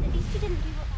At least you didn't do what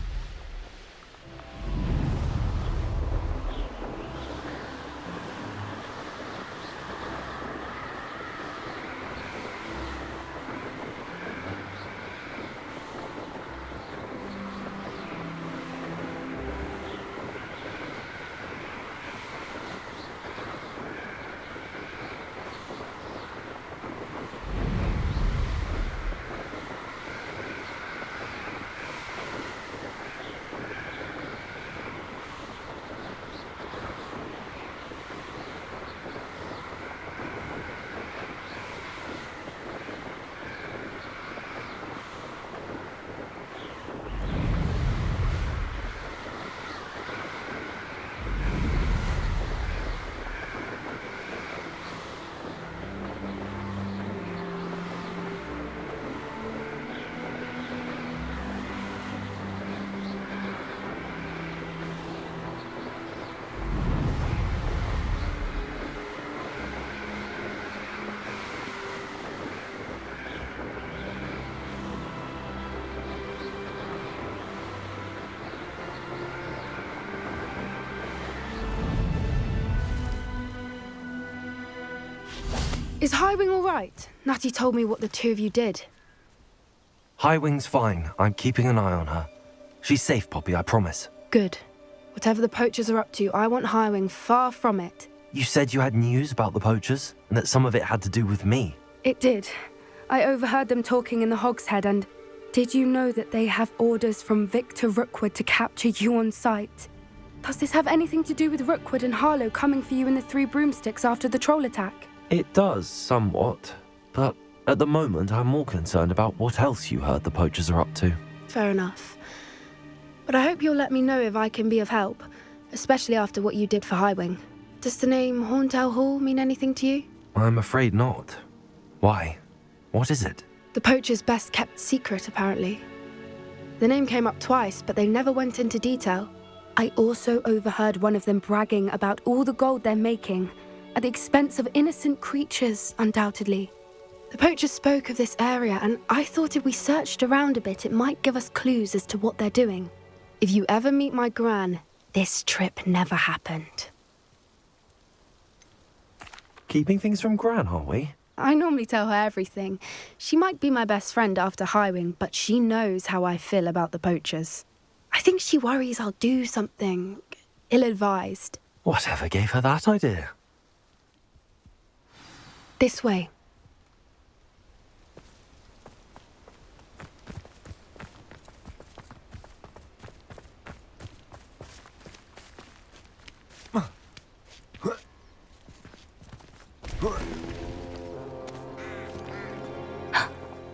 Is Highwing all right? Natty told me what the two of you did. Highwing's fine. I'm keeping an eye on her. She's safe, Poppy, I promise. Good. Whatever the poachers are up to, I want Highwing far from it. You said you had news about the poachers, and that some of it had to do with me. It did. I overheard them talking in the Hogshead, and did you know that they have orders from Victor Rookwood to capture you on sight? Does this have anything to do with Rookwood and Harlow coming for you in the Three Broomsticks after the troll attack? It does, somewhat. But at the moment, I'm more concerned about what else you heard the poachers are up to. Fair enough. But I hope you'll let me know if I can be of help, especially after what you did for Highwing. Does the name Horntail Hall mean anything to you? I'm afraid not. Why? What is it? The poacher's best kept secret, apparently. The name came up twice, but they never went into detail. I also overheard one of them bragging about all the gold they're making, at the expense of innocent creatures, undoubtedly. The poachers spoke of this area, and I thought if we searched around a bit, it might give us clues as to what they're doing. If you ever meet my gran, this trip never happened. Keeping things from Gran, are we? I normally tell her everything. She might be my best friend after Highwing, but she knows how I feel about the poachers. I think she worries I'll do something ill-advised. Whatever gave her that idea? This way.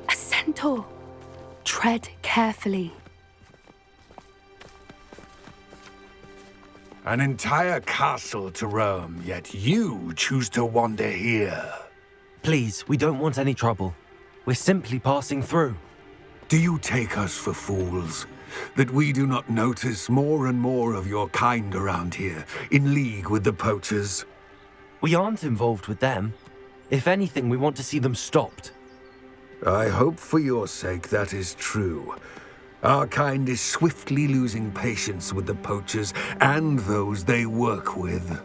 A centaur. Tread carefully. An entire castle to roam, yet you choose to wander here. Please, we don't want any trouble. We're simply passing through. Do you take us for fools? That we do not notice more and more of your kind around here, in league with the poachers? We aren't involved with them. If anything, we want to see them stopped. I hope for your sake that is true. Our kind is swiftly losing patience with the poachers and those they work with.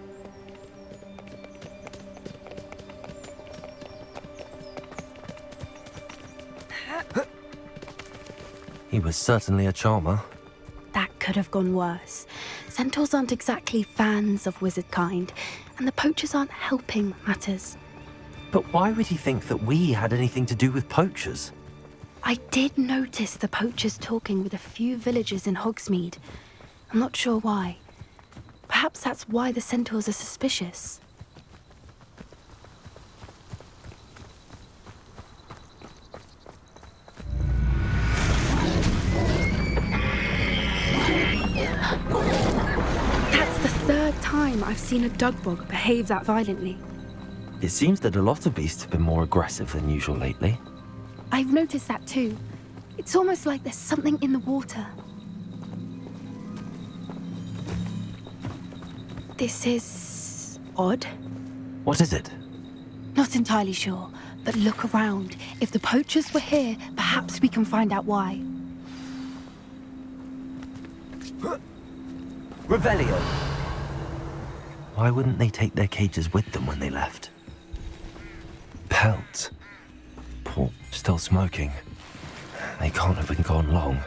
He was certainly a charmer. That could have gone worse. Centaurs aren't exactly fans of wizard kind, and the poachers aren't helping matters. But why would he think that we had anything to do with poachers? I did notice the poachers talking with a few villagers in Hogsmeade. I'm not sure why. Perhaps that's why the centaurs are suspicious. That's the third time I've seen a dugbog behave that violently. It seems that a lot of beasts have been more aggressive than usual lately. I've noticed that too. It's almost like there's something in the water. This is odd. What is it? Not entirely sure, but look around. If the poachers were here, perhaps we can find out why. Revelio! Why wouldn't they take their cages with them when they left? Pelts. Poor, still smoking. They can't have been gone long.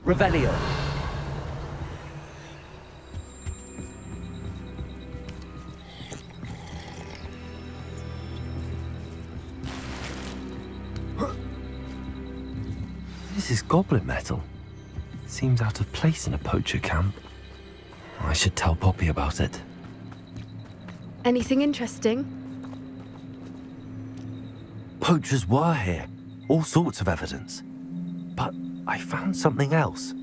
Revelio. This is goblin metal. Seems out of place in a poacher camp. I should tell Poppy about it. Anything interesting? Poachers were here. All sorts of evidence. But I found something else.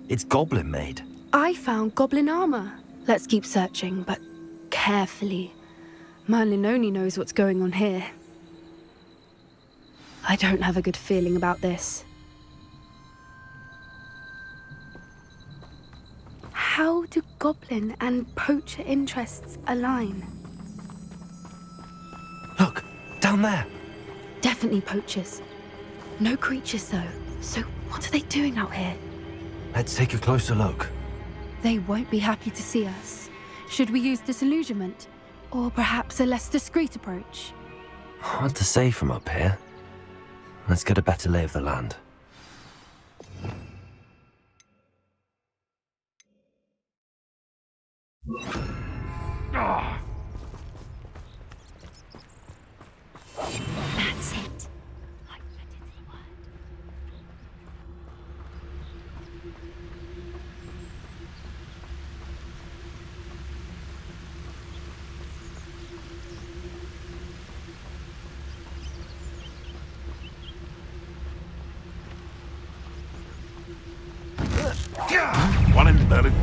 It's goblin made. I found goblin armor. Let's keep searching, but carefully. Merlin only knows what's going on here. I don't have a good feeling about this. How do goblin and poacher interests align? Look, down there. Definitely poachers. No creatures, though. So what are they doing out here? Let's take a closer look. They won't be happy to see us. Should we use disillusionment? Or perhaps a less discreet approach? Hard to say from up here. Let's get a better lay of the land. That's it. Like that is the word. One in Berlin.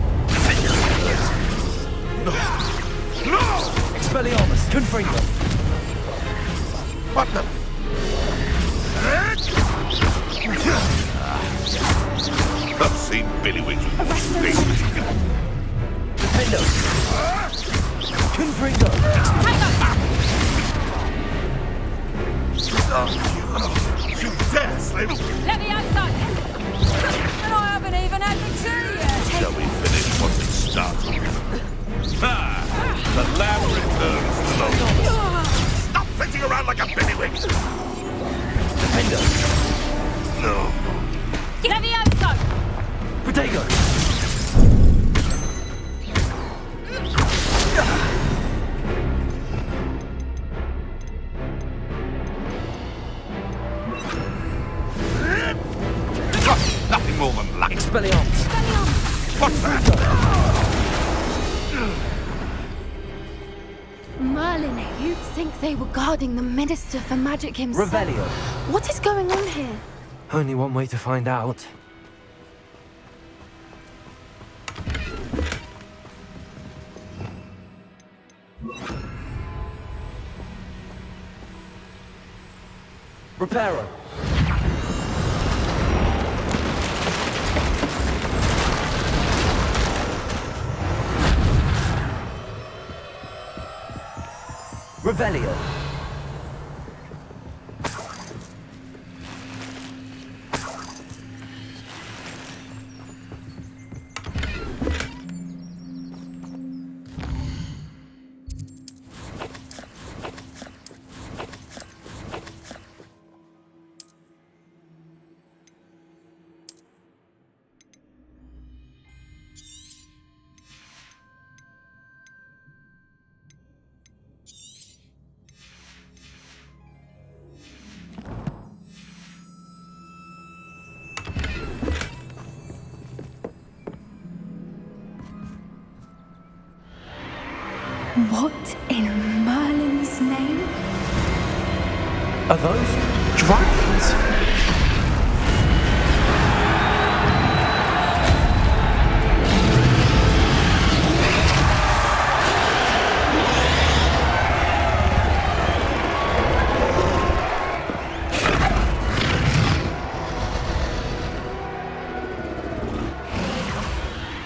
Expelliarmus, Confringo. What the? I've seen Billy Winky. Defendo. Confringo. You dare, slave! Let me outside! And I haven't even had the tea yet! Shall we finish what we started? The lab returns to the... Stop flitting around like a billywig! Defendo. No. Let me outside! Protego. Nothing more than luck. Expelliarmus. What's that? Merlin, you'd think they were guarding the Minister for Magic himself. Revelio. What is going on here? Only one way to find out. Reparo. Revelio. What in Merlin's name? Are those dragons?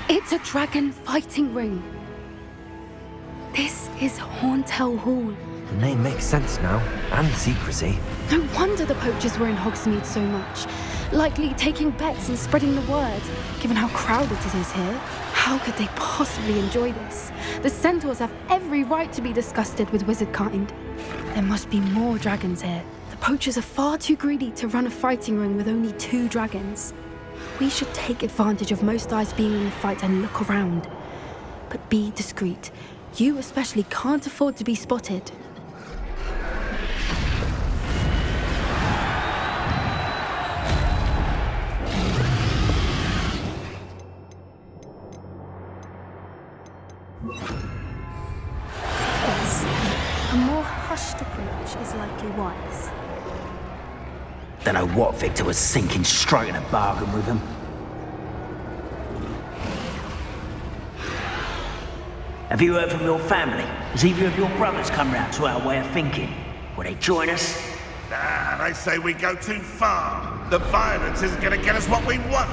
It's a dragon fighting ring. This is Hauntel Hall. The name makes sense now, and secrecy. No wonder the poachers were in Hogsmeade so much. Likely taking bets and spreading the word, given how crowded it is here. How could they possibly enjoy this? The centaurs have every right to be disgusted with wizard kind. There must be more dragons here. The poachers are far too greedy to run a fighting ring with only 2 dragons. We should take advantage of most eyes being in the fight and look around. But be discreet. You especially can't afford to be spotted. Yes, a more hushed approach is likely wise. Don't know what Victor was thinking, striking a bargain with him. Have you heard from your family? Has either of your brothers come round to our way of thinking? Will they join us? Nah, they say we go too far. The violence isn't gonna get us what we want.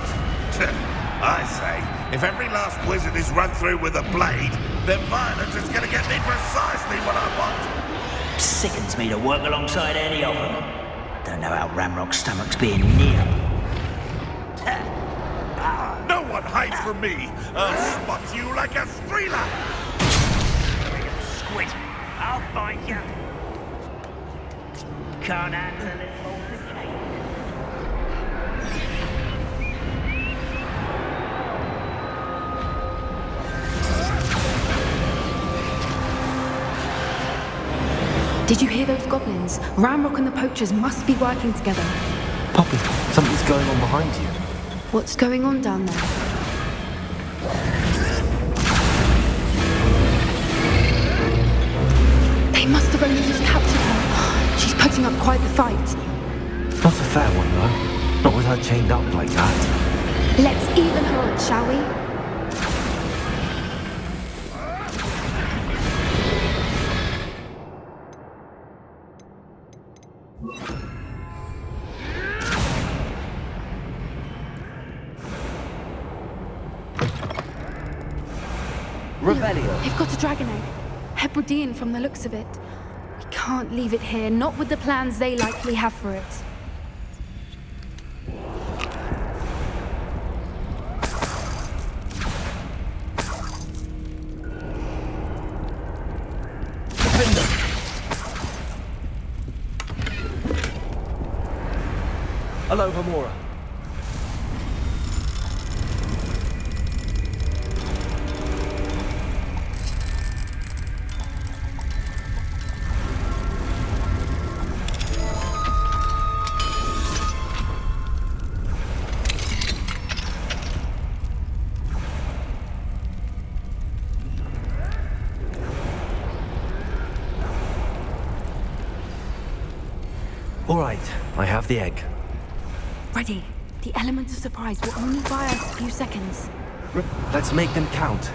I say, if every last wizard is run through with a blade, then violence is gonna get me precisely what I want. Sickens me to work alongside any of them. Don't know how Ramrock's stomach's being near. No one hides from me. I'll spot you like a streeler. Squid, I'll find you. Can't handle a little altercation. Did you hear those goblins? Ramrock and the poachers must be working together. Poppy, something's going on behind you. What's going on down there? They must have only just captured her. She's putting up quite the fight. Not a fair one, though. Not with her chained up like that. Let's even her on, shall we? Revelio. They've got a dragon egg. Hebridean from the looks of it. We can't leave it here, not with the plans they likely have for it. Hello, Hamora. All right, I have the egg. Ready. The element of surprise will only buy us a few seconds. Let's make them count.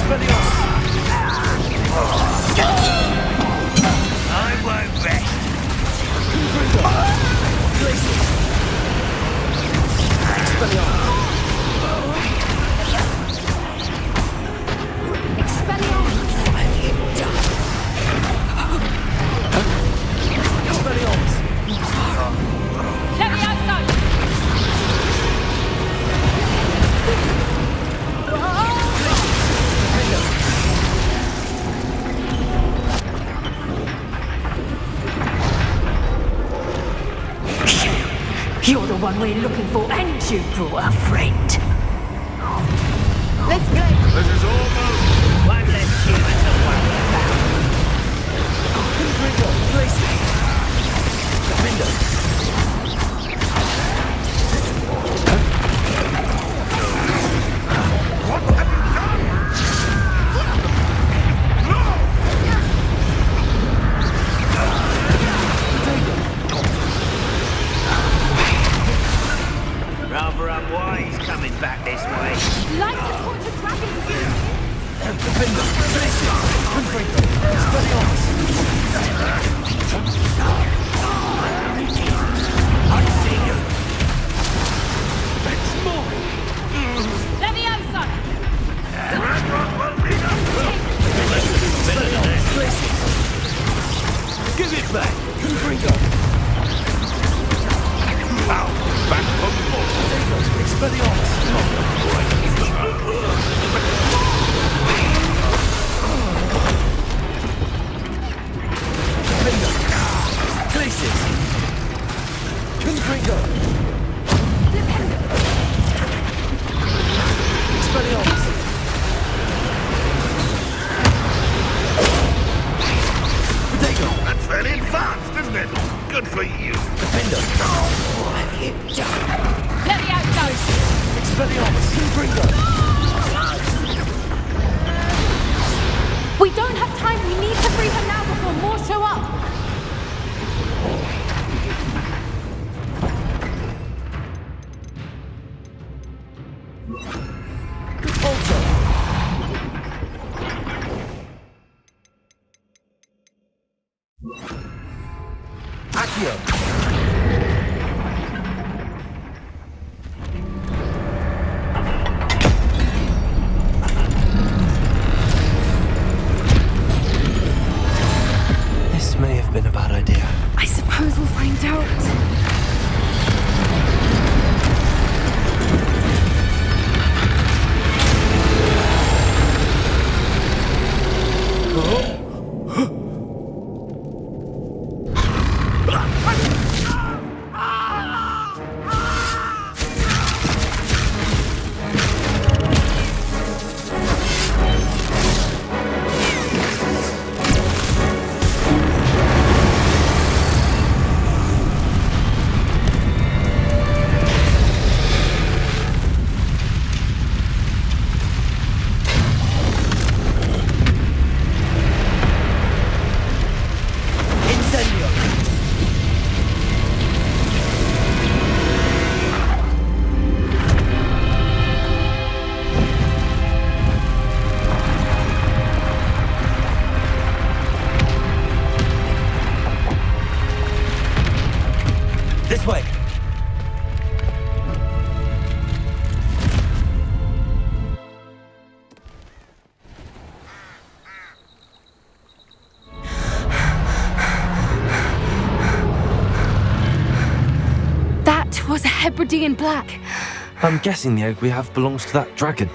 Let me outside! You're the one we're looking for, and you brought a friend. Let's go! This is almost... One less human to worry about. Confringo, places. Defender. What have you done? Rather unwise coming back this way. Light the torch of dragons! Defender, places. Confringo, Expelliarmus. I see you. That's mine. Leviosa! Expelliarmus, places. Give it back. Confringo. Wow, back from more. Expelliarmus. Defender. Places. Confringo. Expelliarmus. Potato. That's fairly advanced, isn't it? Good for you. Defender. What have you done? Leviosa! Expelliarmus. Confringo. We don't have time. We need to free her now before more show up. Also. Accio. This may have been a bad idea. I suppose we'll find out. Incendio. This way. That was a Hebridean black. I'm guessing the egg we have belongs to that dragon.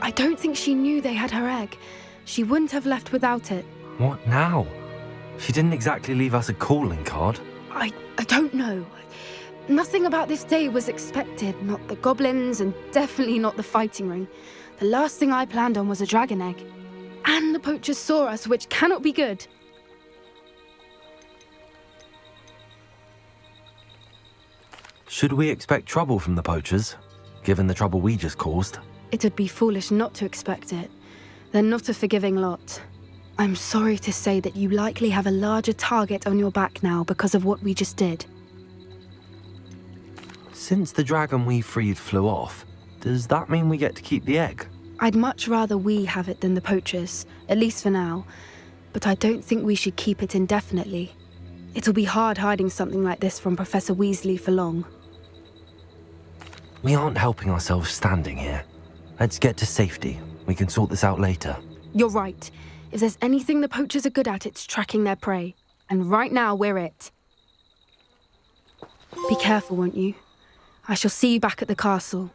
I don't think she knew they had her egg. She wouldn't have left without it. What now? She didn't exactly leave us a calling card. I don't know. Nothing about this day was expected. Not the goblins, and definitely not the fighting ring. The last thing I planned on was a dragon egg. And the poachers saw us, which cannot be good. Should we expect trouble from the poachers, given the trouble we just caused? It would be foolish not to expect it. They're not a forgiving lot. I'm sorry to say that you likely have a larger target on your back now because of what we just did. Since the dragon we freed flew off, does that mean we get to keep the egg? I'd much rather we have it than the poachers, at least for now. But I don't think we should keep it indefinitely. It'll be hard hiding something like this from Professor Weasley for long. We aren't helping ourselves standing here. Let's get to safety. We can sort this out later. You're right. If there's anything the poachers are good at, it's tracking their prey. And right now, we're it. Be careful, won't you? I shall see you back at the castle.